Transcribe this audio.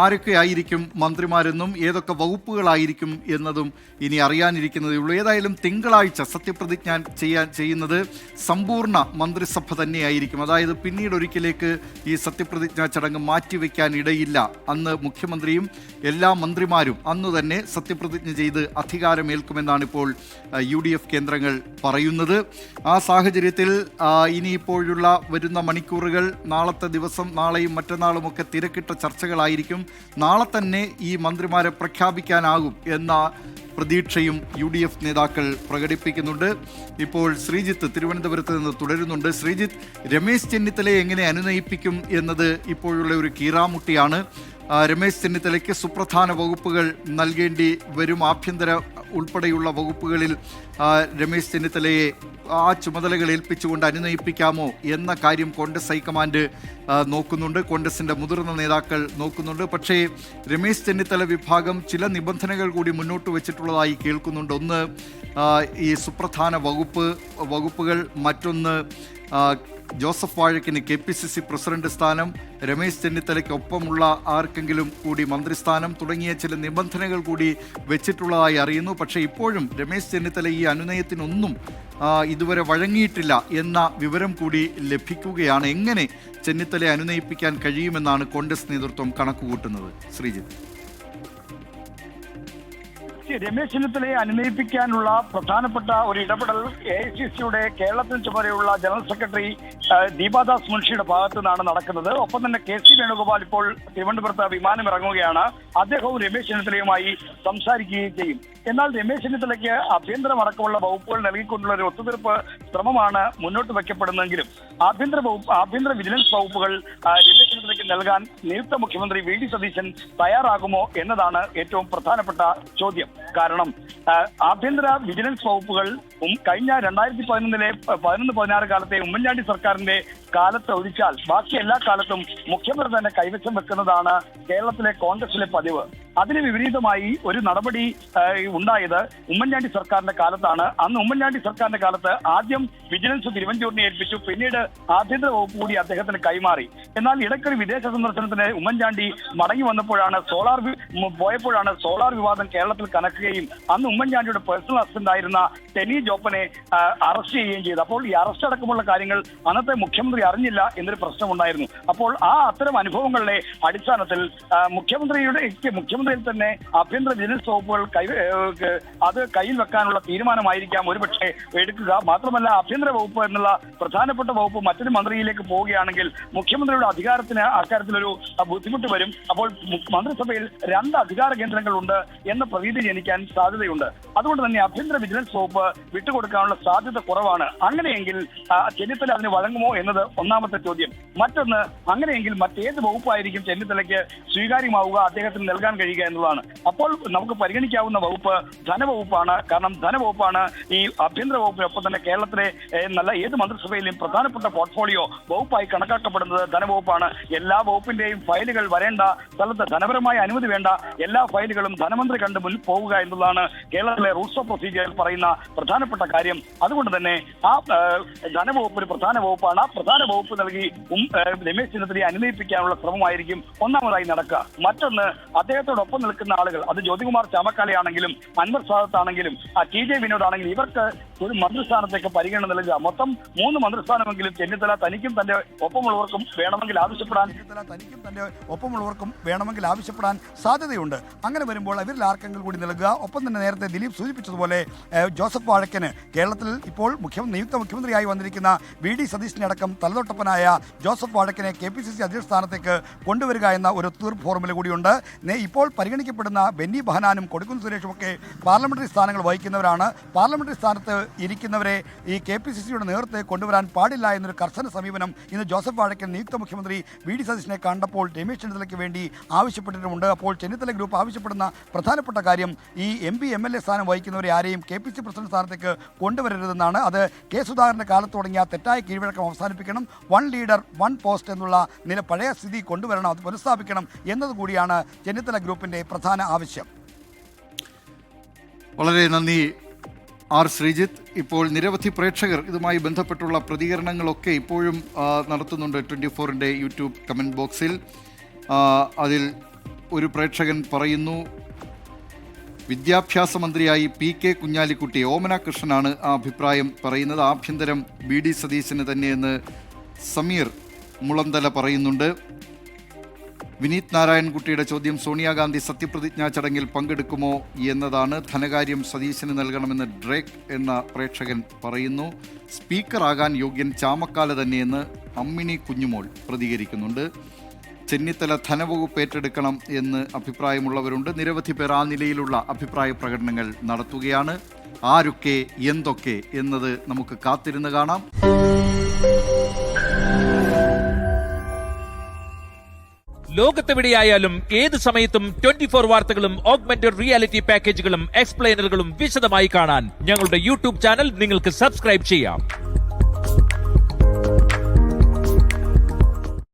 ആരൊക്കെ ആയിരിക്കും മന്ത്രിമാരെന്നും ഏതൊക്കെ വകുപ്പുകളായിരിക്കും എന്നതും ഇനി അറിയാനിരിക്കുന്നതേ ഉള്ളൂ. ഏതായാലും തിങ്കളാഴ്ച സത്യപ്രതിജ്ഞ ചെയ്യുന്നത് സമ്പൂർണ്ണ മന്ത്രിസഭ തന്നെയായിരിക്കും. അതായത് പിന്നീട് ഒരിക്കലേക്ക് ഈ സത്യപ്രതിജ്ഞാ ചടങ്ങ് മാറ്റിവെക്കാൻ ഇടയില്ല. അന്ന് മുഖ്യമന്ത്രിയും എല്ലാ മന്ത്രിമാരും അന്ന് തന്നെ സത്യപ്രതിജ്ഞ ചെയ്ത് അധികാരമേൽക്കുമെന്നാണ് ഇപ്പോൾ UDF കേന്ദ്രങ്ങൾ പറയുന്നത്. ആ സാഹചര്യത്തിൽ ഇനിയിപ്പോഴുള്ള വരുന്ന മണിക്കൂറുകൾ, നാളത്തെ ദിവസം, നാളെയും മറ്റന്നാളുമൊക്കെ തിരക്കിട്ട ചർച്ചകളായിരിക്കും. നാളെ തന്നെ ഈ മന്ത്രിമാരെ പ്രഖ്യാപിക്കാനാകും എന്ന പ്രതീക്ഷയും UDF നേതാക്കൾ പ്രകടിപ്പിക്കുന്നുണ്ട്. ഇപ്പോൾ ശ്രീജിത്ത് തിരുവനന്തപുരത്ത് നിന്ന് തുടരുന്നുണ്ട്. ശ്രീജിത്ത്, രമേശ് ചെന്നിത്തലയെ എങ്ങനെ അനുനയിപ്പിക്കും എന്നത് ഇപ്പോഴുള്ള ഒരു കീറാമുട്ടിയാണ്. രമേശ് ചെന്നിത്തലയ്ക്ക് സുപ്രധാന വകുപ്പുകൾ നൽകേണ്ടി വരും. ആഭ്യന്തര ഉൾപ്പെടെയുള്ള വകുപ്പുകളിൽ രമേശ് ചെന്നിത്തലയെ ആ ചുമതലകൾ ഏൽപ്പിച്ചുകൊണ്ട് അനുനയിപ്പിക്കാമോ എന്ന കാര്യം കോൺഗ്രസ് ഹൈക്കമാൻഡ് നോക്കുന്നുണ്ട്, കോൺഗ്രസിൻ്റെ മുതിർന്ന നേതാക്കൾ നോക്കുന്നുണ്ട്. പക്ഷേ രമേശ് ചെന്നിത്തല വിഭാഗം ചില നിബന്ധനകൾ കൂടി മുന്നോട്ട് വെച്ചിട്ടുള്ളതായി കേൾക്കുന്നുണ്ട്. ഒന്ന്, ഈ സുപ്രധാന വകുപ്പുകൾ, മറ്റൊന്ന് ജോസഫ് വാഴക്കിന് KPCC പ്രസിഡന്റ് സ്ഥാനം, രമേശ് ചെന്നിത്തലയ്ക്ക് ഒപ്പമുള്ള ആർക്കെങ്കിലും കൂടി മന്ത്രിസ്ഥാനം തുടങ്ങിയ ചില നിബന്ധനകൾ കൂടി വെച്ചിട്ടുള്ളതായി അറിയുന്നു. പക്ഷേ ഇപ്പോഴും രമേശ് ചെന്നിത്തല ഈ അനുനയത്തിനൊന്നും ഇതുവരെ വഴങ്ങിയിട്ടില്ല എന്ന വിവരം കൂടി ലഭിക്കുകയാണ്. എങ്ങനെ ചെന്നിത്തലയെ അനുനയിപ്പിക്കാൻ കഴിയുമെന്നാണ് കോൺഗ്രസ് നേതൃത്വം കണക്കുകൂട്ടുന്നത്? ശ്രീജിത്ത്. രമേശ് ചെന്നിത്തലയെ അനുനയിപ്പിക്കാനുള്ള പ്രധാനപ്പെട്ട ഒരു ഇടപെടൽ AICCയുടെ കേരളത്തിന് ചുമതലയുള്ള ജനറൽ സെക്രട്ടറി ദീപാദാസ് മുൻഷിയുടെ ഭാഗത്തു നിന്നാണ് നടക്കുന്നത്. ഒപ്പം തന്നെ KC വേണുഗോപാൽ ഇപ്പോൾ തിരുവനന്തപുരത്ത് വിമാനം ഇറങ്ങുകയാണ്. അദ്ദേഹവും രമേശ് ചെന്നിത്തലയുമായി സംസാരിക്കുകയും ചെയ്യും. എന്നാൽ രമേശ് ചെന്നിത്തലയ്ക്ക് ആഭ്യന്തരമടക്കമുള്ള വകുപ്പുകൾ നൽകിക്കൊണ്ടുള്ള ഒരു ഒത്തുതീർപ്പ് ശ്രമമാണ് മുന്നോട്ട് വയ്ക്കപ്പെടുന്നതെങ്കിലും ആഭ്യന്തര വിജിലൻസ് വകുപ്പുകൾ രമേശ് ചെന്നിത്തലയ്ക്ക് നൽകാൻ നിയുക്ത മുഖ്യമന്ത്രി VD സതീശൻ തയ്യാറാകുമോ എന്നതാണ് ഏറ്റവും പ്രധാനപ്പെട്ട ചോദ്യം. കാരണം ആഭ്യന്തര വിജിലൻസ് വകുപ്പുകൾ കഴിഞ്ഞ 2011-16 കാലത്തെ ഉമ്മൻചാണ്ടി സർക്കാരിന്റെ കാലത്ത് ഒഴിച്ചാൽ ബാക്കി എല്ലാ കാലത്തും മുഖ്യമന്ത്രി തന്നെ കൈവശം വെക്കുന്നതാണ് കേരളത്തിലെ കോൺഗ്രസിലെ പതിവ്. അതിന് വിപരീതമായി ഒരു നടപടി ഉണ്ടായത് ഉമ്മൻചാണ്ടി സർക്കാരിന്റെ കാലത്താണ്. അന്ന് ഉമ്മൻചാണ്ടി സർക്കാരിന്റെ കാലത്ത് ആദ്യം വിജിലൻസ് തിരുവഞ്ചൂരിനെ ഏൽപ്പിച്ചു, പിന്നീട് ആഭ്യന്തര വകുപ്പ് കൂടി അദ്ദേഹത്തിന് കൈമാറി. എന്നാൽ ഇടയ്ക്കൊരു വിദേശ സന്ദർശനത്തിന് ഉമ്മൻചാണ്ടി മടങ്ങി വന്നപ്പോഴാണ് സോളാർ വിവാദം കേരളത്തിൽ കനക്കുകയും അന്ന് ഉമ്മൻചാണ്ടിയുടെ പേഴ്സണൽ അസിസ്റ്റന്റ് ആയിരുന്ന ടെനി ജോപ്പനെ അറസ്റ്റ് ചെയ്യുകയും ചെയ്തു. അപ്പോൾ ഈ അറസ്റ്റ് അടക്കമുള്ള കാര്യങ്ങൾ അന്നത്തെ മുഖ്യമന്ത്രി അറിഞ്ഞില്ല എന്നൊരു പ്രശ്നമുണ്ടായിരുന്നു. അപ്പോൾ അത്തരം അനുഭവങ്ങളുടെ അടിസ്ഥാനത്തിൽ മുഖ്യമന്ത്രിയിൽ തന്നെ ആഭ്യന്തര വിജിലൻസ് വകുപ്പുകൾ അത് കയ്യിൽ വെക്കാനുള്ള തീരുമാനമായിരിക്കാം ഒരുപക്ഷെ എടുക്കുക. മാത്രമല്ല, ആഭ്യന്തര വകുപ്പ് എന്നുള്ള പ്രധാനപ്പെട്ട വകുപ്പ് മറ്റൊരു മന്ത്രിയിലേക്ക് പോവുകയാണെങ്കിൽ മുഖ്യമന്ത്രിയുടെ അധികാരത്തിന് അക്കാര്യത്തിലൊരു ബുദ്ധിമുട്ട് വരും. അപ്പോൾ മന്ത്രിസഭയിൽ 2 അധികാര കേന്ദ്രങ്ങളുണ്ട് എന്ന പ്രതീതി ജനിക്കാൻ സാധ്യതയുണ്ട്. അതുകൊണ്ട് തന്നെ ആഭ്യന്തര വിജിലൻസ് വകുപ്പ് വിട്ടുകൊടുക്കാനുള്ള സാധ്യത കുറവാണ്. അങ്ങനെയെങ്കിൽ ചെന്നിത്തല അതിന് വഴങ്ങുമോ എന്നത് ഒന്നാമത്തെ ചോദ്യം. മറ്റൊന്ന്, അങ്ങനെയെങ്കിൽ മറ്റേത് വകുപ്പായിരിക്കും ചെന്നിത്തലയ്ക്ക് സ്വീകാര്യമാവുക, അദ്ദേഹത്തിന് നൽകാൻ കഴിയുക എന്നുള്ളതാണ്. അപ്പോൾ നമുക്ക് പരിഗണിക്കാവുന്ന വകുപ്പ് ധനവകുപ്പാണ്. കാരണം ധനവകുപ്പാണ് ഈ ആഭ്യന്തര വകുപ്പിനൊപ്പം തന്നെ കേരളത്തിലെ നല്ല ഏത് മന്ത്രിസഭയിലും പ്രധാനപ്പെട്ട പോർട്ട്ഫോളിയോ വകുപ്പായി കണക്കാക്കപ്പെടുന്നത് ധനവകുപ്പാണ്. എല്ലാ വകുപ്പിന്റെയും ഫയലുകൾ വരേണ്ട സ്ഥലത്ത് ധനപരമായ അനുമതി വേണ്ട എല്ലാ ഫയലുകളും ധനമന്ത്രി കണ്ട് മുന്നിൽ പോവുക എന്നുള്ളതാണ് കേരളത്തിലെ റൂൾസ് ഓഫ് പ്രൊസീജിയറിൽ പറയുന്ന പ്രധാനപ്പെട്ട കാര്യം. അതുകൊണ്ട് തന്നെ ആ ധനവകുപ്പ് ഒരു പ്രധാന വകുപ്പാണ്. ആ പ്രധാന വകുപ്പ് നൽകി രമേശ് ചെന്നിത്തലയെ അനുനയിപ്പിക്കാനുള്ള ശ്രമമായിരിക്കും ഒന്നാമതായി നടക്കുക. മറ്റൊന്ന്, അദ്ദേഹത്തോടൊപ്പം നിൽക്കുന്ന ആളുകൾ, അത് ജ്യോതികുമാർ ചാമക്കാലയാണെങ്കിലും അൻവർ സാദത്ത് ആണെങ്കിലും TJ വിനോദ് ആണെങ്കിലും ഇവർക്ക് ഒരു മന്ത്രിസ്ഥാനത്തേക്ക് പരിഗണന നൽകുക. മൊത്തം 3 മന്ത്രിസ്ഥാനമെങ്കിലും ചെന്നിത്തല തനിക്കും തന്റെ ഒപ്പമുള്ളവർക്കും വേണമെങ്കിൽ ആവശ്യപ്പെടാൻ സാധ്യതയുണ്ട്. അങ്ങനെ വരുമ്പോൾ ഇവരിൽ ആർക്കെങ്കിലും കൂടി നൽകുക. ഒപ്പം തന്നെ നേരത്തെ ദിലീപ് സൂചിപ്പിച്ചതുപോലെ ജോസഫ് വാഴക്കന് കേരളത്തിൽ ഇപ്പോൾ നിയുക്ത മുഖ്യമന്ത്രിയായി വന്നിരിക്കുന്ന VD സതീശനെ അടക്കം തലതൊട്ടപ്പനായ ജോസഫ് വാഴക്കനെ KPCC അധ്യക്ഷ സ്ഥാനത്തേക്ക് കൊണ്ടുവരിക എന്ന ഒരു തീർപ്പ് ഫോർമുല കൂടിയുണ്ട്. ഇപ്പോൾ പരിഗണിക്കപ്പെടുന്ന ബെന്നി ബെഹനാനും കൊടിക്കുന്നിൽ സുരേഷും ഒക്കെ പാർലമെന്ററി സ്ഥാനങ്ങൾ വഹിക്കുന്നവരാണ്. പാർലമെന്ററി സ്ഥാനത്ത് ഇരിക്കുന്നവരെ ഈ KPCCയുടെ നേതൃത്വത്തെ കൊണ്ടുവരാൻ പാടില്ല എന്നൊരു കർശന സമീപനം ഇന്ന് ജോസഫ് വാഴക്കൻ നിയുക്ത മുഖ്യമന്ത്രി VD സതീശനെ കണ്ടപ്പോൾ രമേശ് ചെന്നിത്തലയ്ക്ക് വേണ്ടി ആവശ്യപ്പെട്ടിട്ടുമുണ്ട്. അപ്പോൾ ചെന്നിത്തല ഗ്രൂപ്പ് ആവശ്യപ്പെടുന്ന പ്രധാനപ്പെട്ട കാര്യം ഈ MP MLA സ്ഥാനം വഹിക്കുന്നവരെ ആരെയും KPCC പ്രസിഡന്റ് സ്ഥാനത്തേക്ക് കൊണ്ടുവരരുതെന്നാണ്. അത് K സുധാകരന്റെ കാലത്ത് തുടങ്ങിയ തെറ്റായ കീഴ്വഴക്കം അവസാനിപ്പിക്കണം, 1 ലീഡർ 1 പോസ്റ്റ് എന്നുള്ള പഴയ സ്ഥിതി കൊണ്ടുവരണം, അത് പുനഃസ്ഥാപിക്കണം എന്നതുകൂടിയാണ് ചെന്നിത്തല ഗ്രൂപ്പിന്റെ പ്രധാന ആവശ്യം. വളരെ നന്ദി ശ്രീജിത്ത്. ഇപ്പോൾ നിരവധി പ്രേക്ഷകർ ഇതുമായി ബന്ധപ്പെട്ടുള്ള പ്രതികരണങ്ങളൊക്കെ ഇപ്പോഴും നടത്തുന്നുണ്ട് 24-ന്റെ യൂട്യൂബ് കമൻറ്റ് ബോക്സിൽ. അതിൽ ഒരു പ്രേക്ഷകൻ പറയുന്നു, വിദ്യാഭ്യാസ മന്ത്രിയായി PK കുഞ്ഞാലിക്കുട്ടി, ഓമന കൃഷ്ണനാണ് ആ അഭിപ്രായം പറയുന്നത്. ആഭ്യന്തരം BD സതീശന് തന്നെയെന്ന് സമീർ മുളന്തല പറയുന്നുണ്ട്. വിനീത് നാരായൺകുട്ടിയുടെ ചോദ്യം, സോണിയാഗാന്ധി സത്യപ്രതിജ്ഞാ ചടങ്ങിൽ പങ്കെടുക്കുമോ എന്നതാണ്. ധനകാര്യം സതീശന് നൽകണമെന്ന് ഡ്രേക്ക് എന്ന പ്രേക്ഷകൻ പറയുന്നു. സ്പീക്കറാകാൻ യോഗ്യൻ ചാമക്കാല തന്നെയെന്ന് അമ്മിണി കുഞ്ഞുമോൾ പ്രതികരിക്കുന്നുണ്ട്. ചെന്നിത്തല ധനവകുപ്പ് ഏറ്റെടുക്കണം എന്ന് അഭിപ്രായമുള്ളവരുണ്ട്. നിരവധി പേർ ആ നിലയിലുള്ള അഭിപ്രായ പ്രകടനങ്ങൾ നടത്തുകയാണ്. ആരൊക്കെ എന്തൊക്കെ എന്നത് നമുക്ക് കാത്തിരുന്ന് കാണാം. ലോകത്തെവിടെയായാലും ഏത് സമയത്തും 24 വാർത്തകളും ഓഗ്മെന്റഡ് റിയാലിറ്റി പാക്കേജുകളും എക്സ്പ്ലെയിനറുകളും വിശദമായി കാണാൻ ഞങ്ങളുടെ യൂട്യൂബ് ചാനൽ നിങ്ങൾക്ക് സബ്സ്ക്രൈബ് ചെയ്യാം.